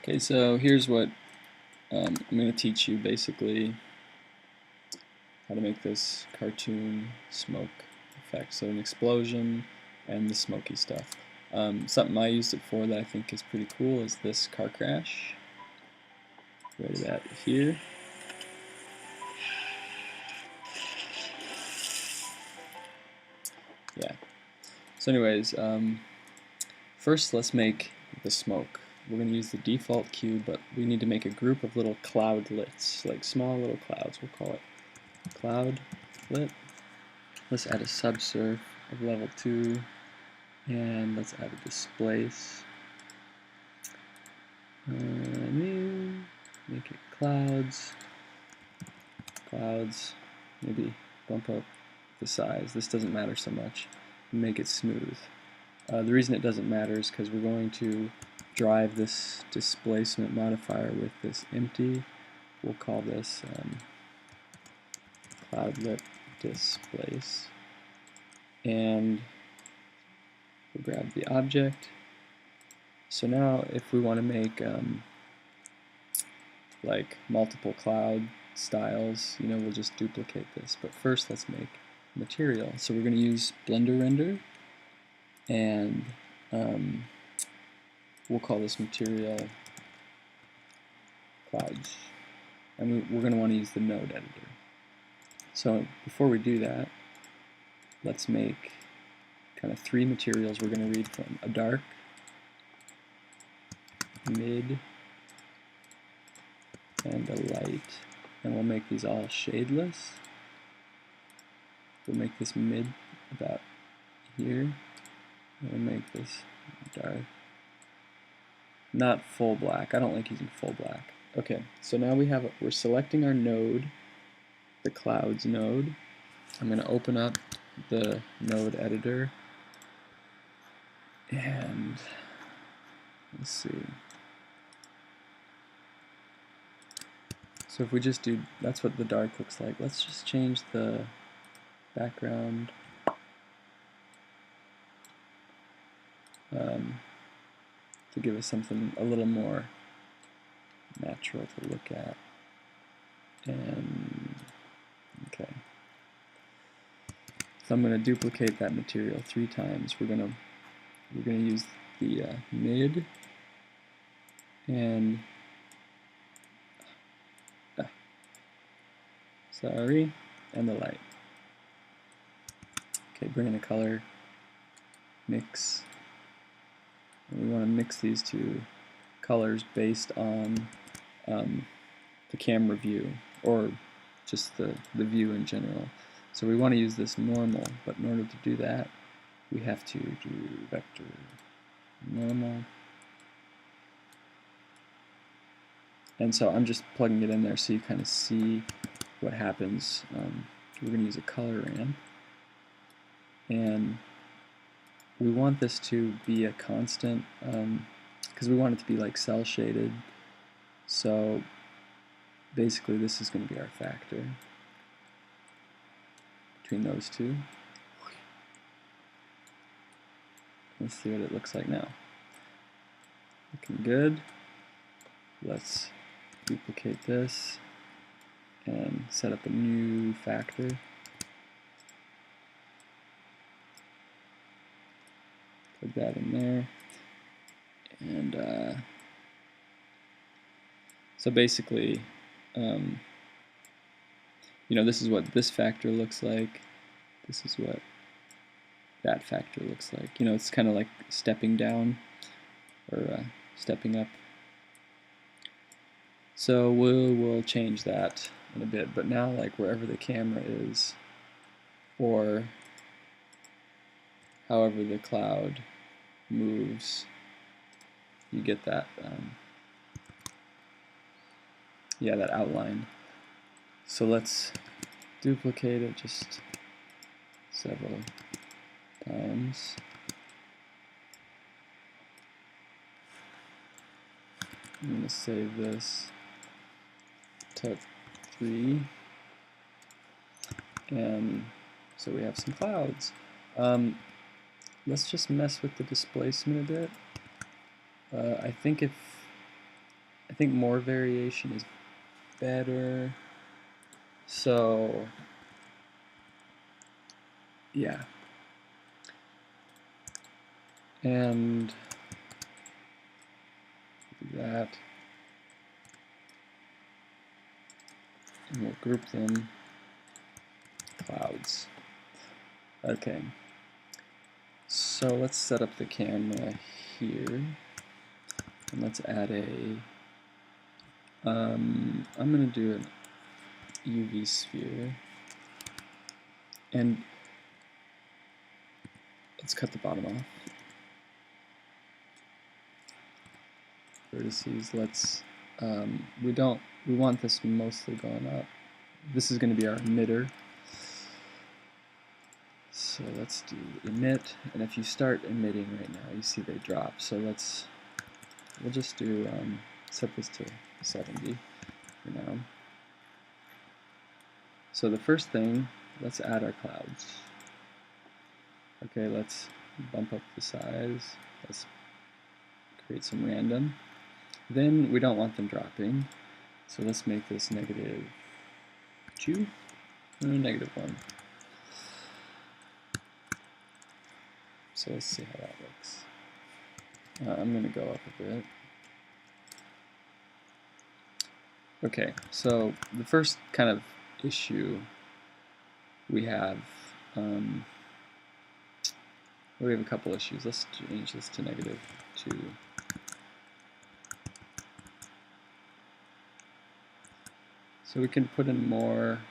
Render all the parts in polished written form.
Okay, so here's what I'm going to teach you basically how to make this cartoon smoke effect. So an explosion and the smoky stuff. Something I used it for that I think is pretty cool is this car crash. Right about here. Yeah. So anyways, first let's make the smoke. We're going to use the default cube, but we need to make a group of little cloudlets, like small little clouds. We'll call it cloudlet. Let's add a subsurf of level 2, and let's add a displace. New, make it clouds, maybe bump up the size. This doesn't matter so much. Make it smooth. The reason it doesn't matter is because we're going to drive this displacement modifier with this empty. We'll call this cloudlet displace, and we'll grab the object. So now if we want to make like multiple cloud styles, we'll just duplicate this. But first let's make material. So we're going to use BlenderRender, and we'll call this material clouds. And we're going to want to use the node editor. So before we do that, let's make kind of 3 materials we're going to read from: a dark, mid, and a light. And we'll make these all shadeless. We'll make this mid about here. And we'll make this dark. Not full black. I don't like using full black. Okay, so now we're selecting our node, the clouds node. I'm going to open up the node editor, and let's see. So if we just do, that's what the dark looks like. Let's just change the background to give us something a little more natural to look at. And okay, so I'm going to duplicate that material 3 times. We're going to use the mid and and the light. Okay, bring in a color, mix, and we want to mix these 2 colors based on the camera view, or just the view in general. So we want to use this normal, but in order to do that, we have to do vector normal. And so I'm just plugging it in there so you kind of see what happens. We're going to use a color ramp, and we want this to be a constant because we want it to be like cell shaded. So basically this is going to be our factor between those 2. Let's see what it looks like now. Looking good. Let's duplicate this and set up a new factor. Put that in there. And so basically, this is what this factor looks like. This is what that factor looks like. It's kind of like stepping down or stepping up. So we'll change that in a bit, but now like wherever the camera is, or however the cloud moves, you get that that outline. So let's duplicate it just several times. I'm going to save this to 3, and so we have some clouds. Let's just mess with the displacement a bit. I think if I think more variation is better. So yeah. And do that. And we'll group them clouds. Okay. So let's set up the camera here. And let's add a I'm going to do an UV sphere. And let's cut the bottom off. Vertices, let's we want this mostly going up. This is going to be our emitter. So let's do emit, and if you start emitting right now, you see they drop. So we'll just do set this to 70 for now. So the first thing, let's add our clouds. Okay, let's bump up the size. Let's create some random. Then we don't want them dropping, so let's make this -2 or -1. So let's see how that looks. I'm going to go up a bit. Okay, so the first kind of issue we have a couple issues. Let's change this to -2. So we can put in more.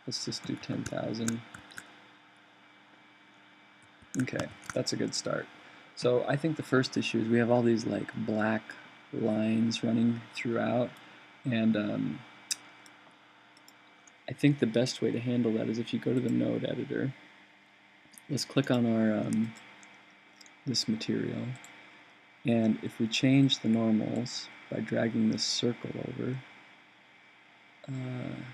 Let's just do 10,000. Okay, that's a good start. So I think the first issue is we have all these like black lines running throughout, and I think the best way to handle that is if you go to the node editor. Let's click on our this material, and if we change the normals by dragging this circle over,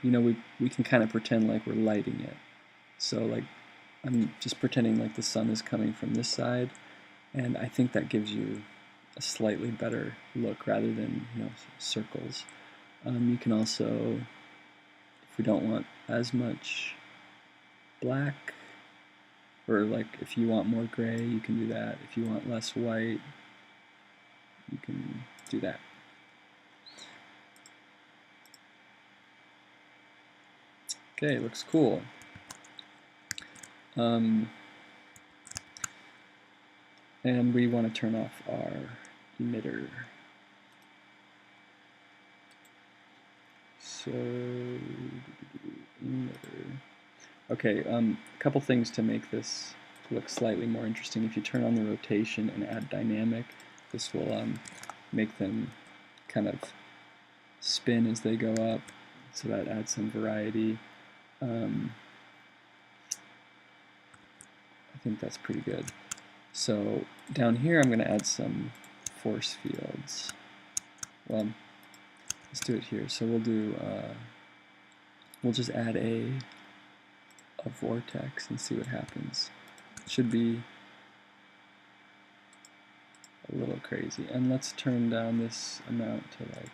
you know, we can kind of pretend like we're lighting it. So like I'm just pretending like the sun is coming from this side, and I think that gives you a slightly better look rather than, you know, circles. You can also, if we don't want as much black, or like if you want more gray, you can do that. If you want less white, you can do that. Okay, looks cool. And we want to turn off our emitter. So, emitter. Okay, a couple things to make this look slightly more interesting. If you turn on the rotation and add dynamic, this will make them kind of spin as they go up, so that adds some variety. I think that's pretty good. So down here I'm going to add some force fields. Well, let's do it here. So we'll do we'll just add a vortex and see what happens. It should be a little crazy. And let's turn down this amount to like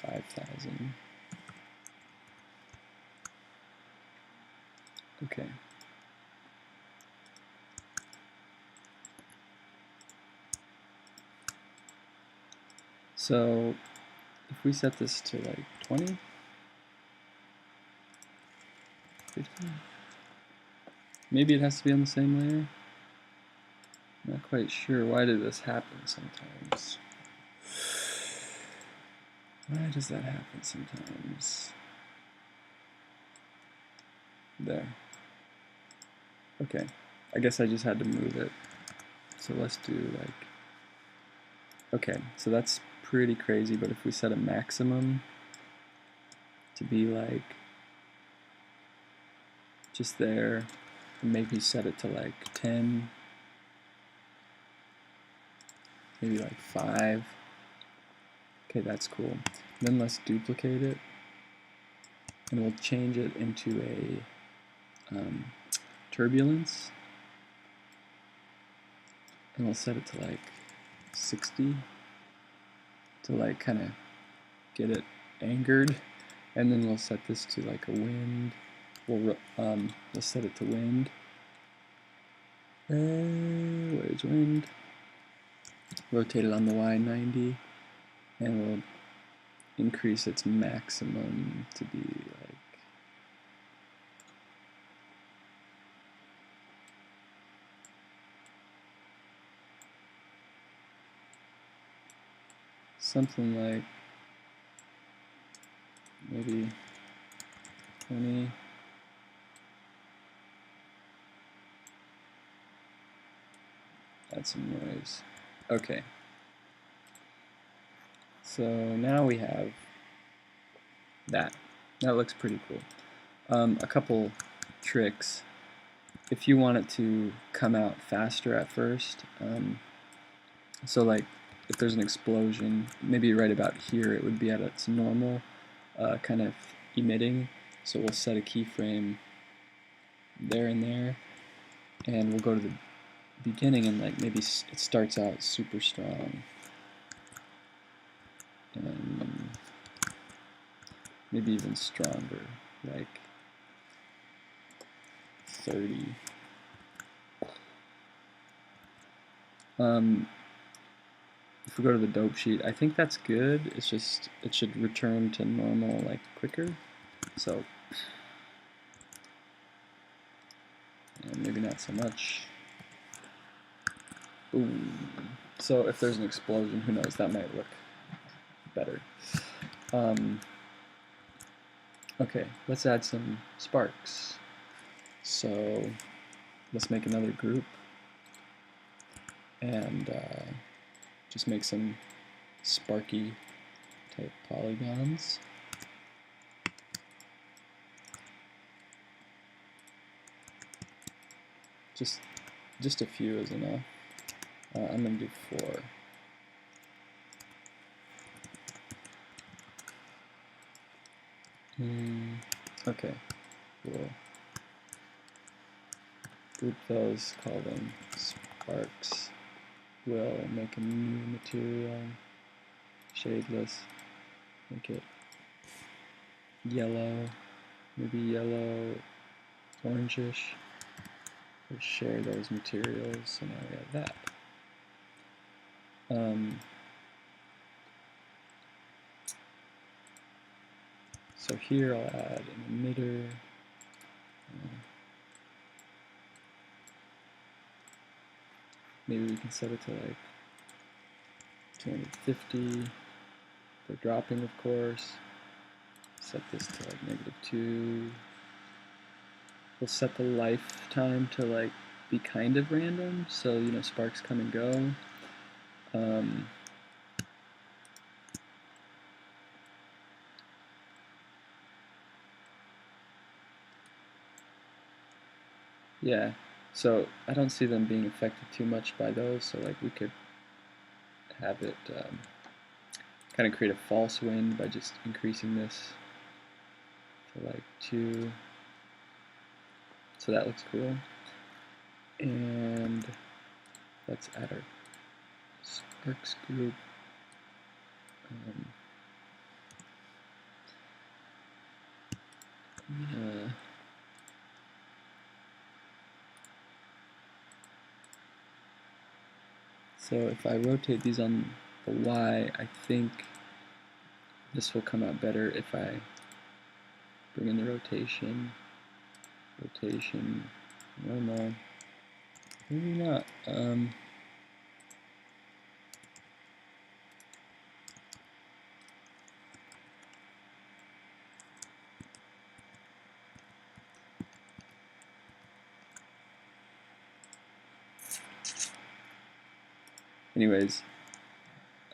5,000. Okay. So if we set this to like 20, 15, maybe it has to be on the same layer. Not quite sure. Why did this happen sometimes? Why does that happen sometimes? There. Okay. I guess I just had to move it. So let's do like... Okay, so that's pretty crazy, but if we set a maximum to be like just there, and maybe set it to like 10, maybe like 5. Okay, that's cool. Then let's duplicate it, and we'll change it into a turbulence, and we'll set it to like 60 to to like kind of get it angered, and then we'll set this to like a wind. We'll set it to wind. Where's wind? Rotate it on the Y 90, and we'll increase its maximum to be like something like maybe 20. Add some noise. Okay. So now we have that. That looks pretty cool. A couple tricks. If you want it to come out faster at first, so like if there's an explosion, maybe right about here it would be at its normal kind of emitting. So we'll set a keyframe there and there, and we'll go to the beginning and like maybe it starts out super strong. And maybe even stronger, like 30. If we go to the dope sheet, I think that's good. It's just it should return to normal like quicker. So maybe not so much. Ooh. So if there's an explosion, who knows? That might look better. Okay, let's add some sparks. So let's make another group and just make some sparky type polygons. Just a few is enough. I'm going to do 4. Okay, we'll group those, call them sparks. We'll make a new material, shadeless, make it yellow, maybe yellow, orangish. We'll share those materials, so now we have that. So here I'll add an emitter. Maybe we can set it to like 250 for dropping, of course. Set this to like -2. We'll set the lifetime to like be kind of random, so you know sparks come and go. Yeah, so I don't see them being affected too much by those, so like we could have it kind of create a false wind by just increasing this to like 2. So that looks cool. And let's add our sparks group. So if I rotate these on the Y, I think this will come out better if I bring in the rotation, normal, maybe not. Anyways,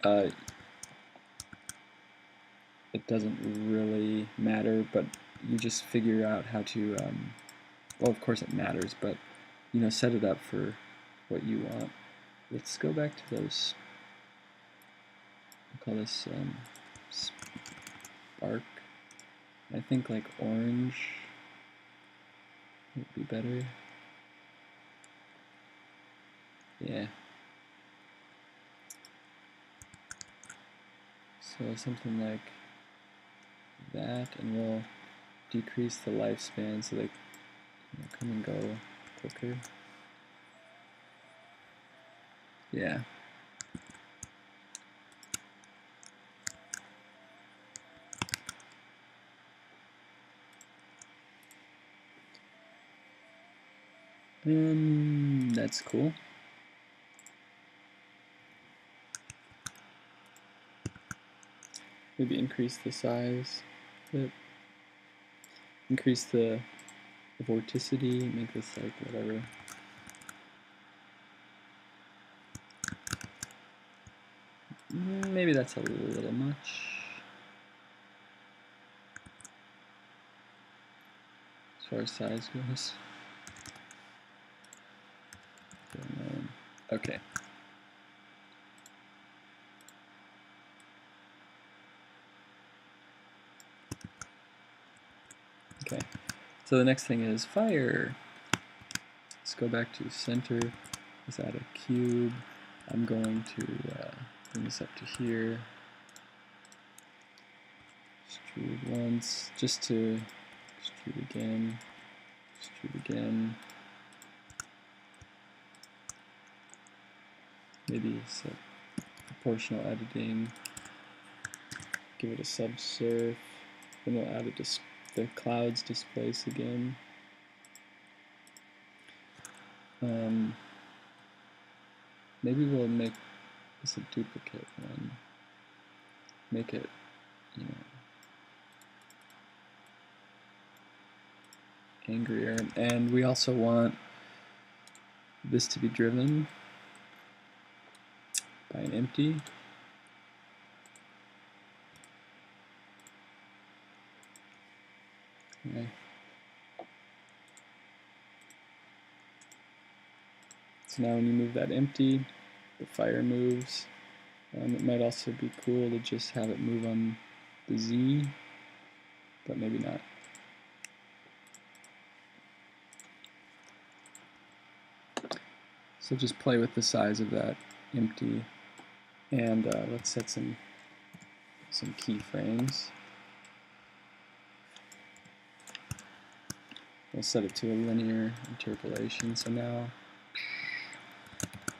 it doesn't really matter, but you just figure out how to, well, of course it matters, but, you know, set it up for what you want. Let's go back to those, I'll call this spark. I think like orange would be better. Yeah. So something like that, and we'll decrease the lifespan so they come and go quicker. Yeah. And that's cool. Maybe increase the size a bit. Increase the vorticity, make this like whatever. Maybe that's a little much. As far as size goes. Okay. Okay. So the next thing is fire. Let's go back to center. Let's add a cube. I'm going to bring this up to here. Extrude once, just to extrude again. Extrude again. Maybe set proportional editing. Give it a subsurf. Then we'll add the clouds displace again. Maybe we'll make this a duplicate one. Make it, angrier. And we also want this to be driven by an empty. Okay. So now when you move that empty, the fire moves. It might also be cool to just have it move on the Z, but maybe not. So just play with the size of that empty, and let's set some keyframes. We'll set it to a linear interpolation. So now,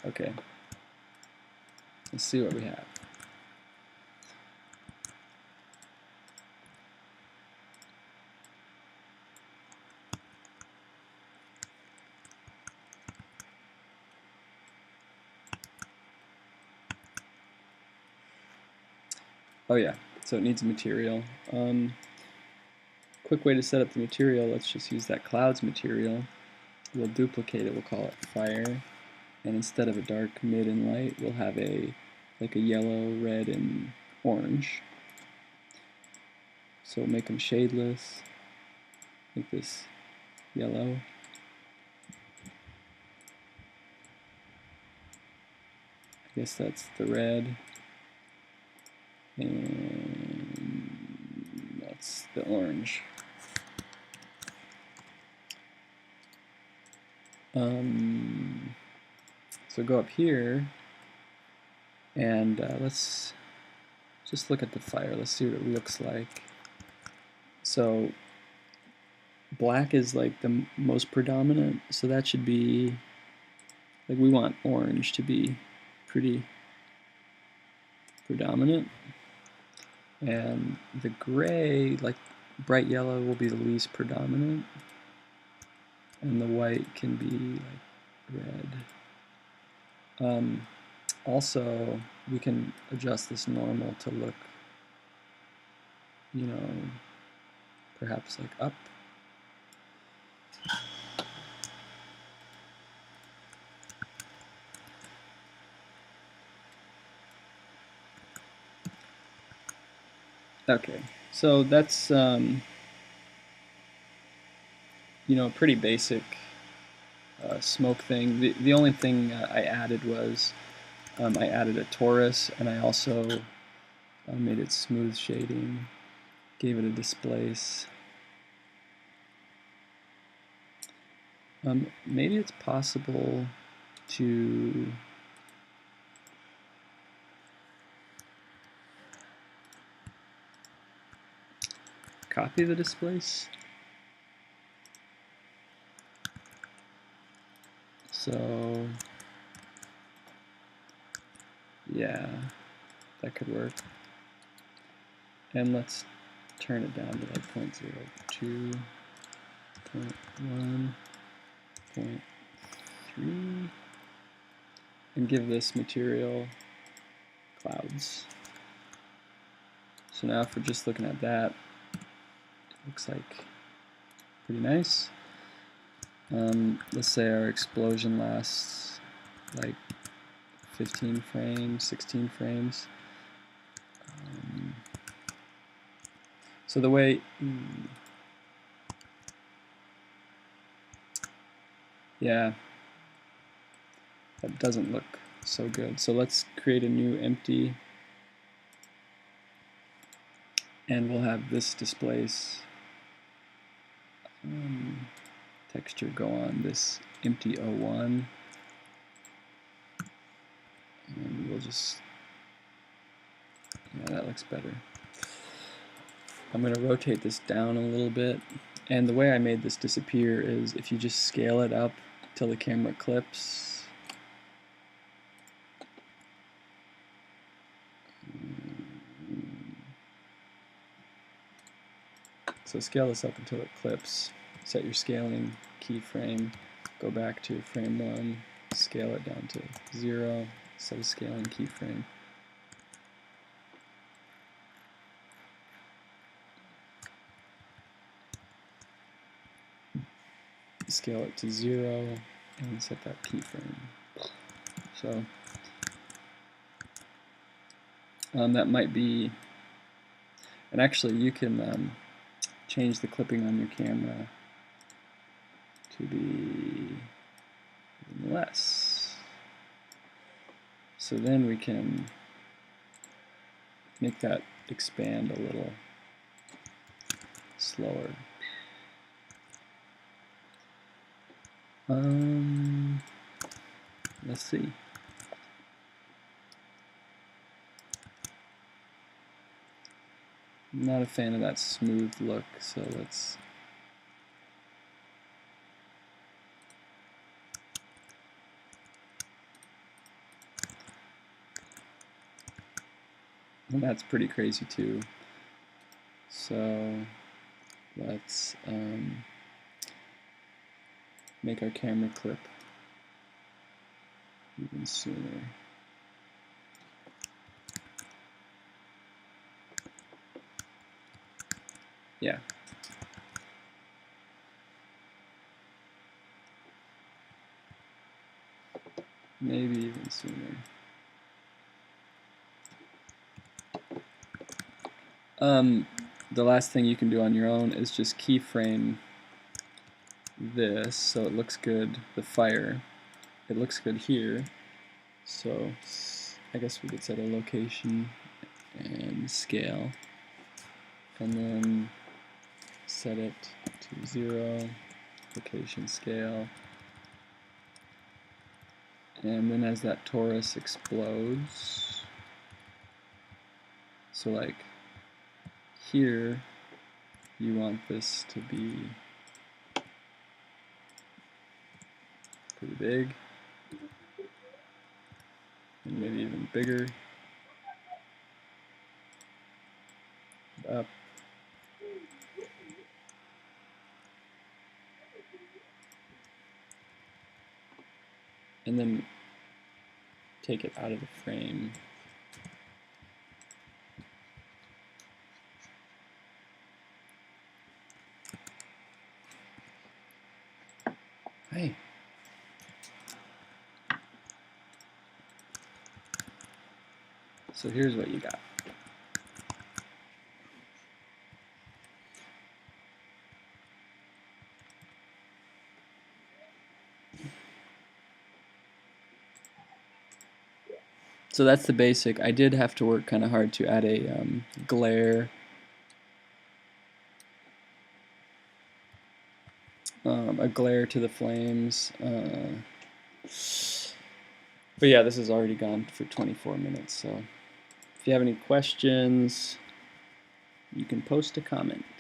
okay, let's see what we have. Oh yeah, so it needs a material. Quick way to set up the material, let's just use that clouds material. We'll duplicate it, we'll call it fire, and instead of a dark, mid, and light, we'll have like a yellow, red, and orange. So we'll make them shadeless, make this yellow. I guess that's the red, and that's the orange. So go up here, and let's just look at the fire. Let's see what it looks like. So black is like the most predominant, so that should be, like, we want orange to be pretty predominant. And the gray, like bright yellow, will be the least predominant. And the white can be like red. Also, we can adjust this normal to look, perhaps like up. Okay, so that's a pretty basic smoke thing. The only thing I added was I added a torus, and I also made it smooth shading, gave it a displace. Maybe it's possible to copy the displace. So yeah, that could work. And let's turn it down to like 0.02, 0.1, 0.3, and give this material clouds. So now if we're just looking at that, it looks like pretty nice. Let's say our explosion lasts like 15 frames, 16 frames. So the way, yeah, that doesn't look so good. So let's create a new empty, and we'll have this displace texture go on this empty O1, and we'll just, yeah, that looks better. I'm going to rotate this down a little bit, and the way I made this disappear is if you just scale it up till the camera clips. So scale this up until it clips, set your scaling keyframe, go back to frame 1, scale it down to 0, set a scaling keyframe. Scale it to 0 and set that keyframe. So that might be, and actually you can change the clipping on your camera to be even less. So then we can make that expand a little slower. Let's see. I'm not a fan of that smooth look, so let's and that's pretty crazy too. So let's make our camera clip even sooner. Yeah. Maybe even sooner. The last thing you can do on your own is just keyframe this so it looks good, the fire. It looks good here. So I guess we could set a location and scale, and then set it to 0, location, scale, and then as that torus explodes, so like here you want this to be pretty big, and maybe even bigger, up. And then take it out of the frame. Hey. So here's what you got. So that's the basic. I did have to work kind of hard to add a glare. A glare to the flames. But yeah, this is already gone for 24 minutes. So if you have any questions, you can post a comment.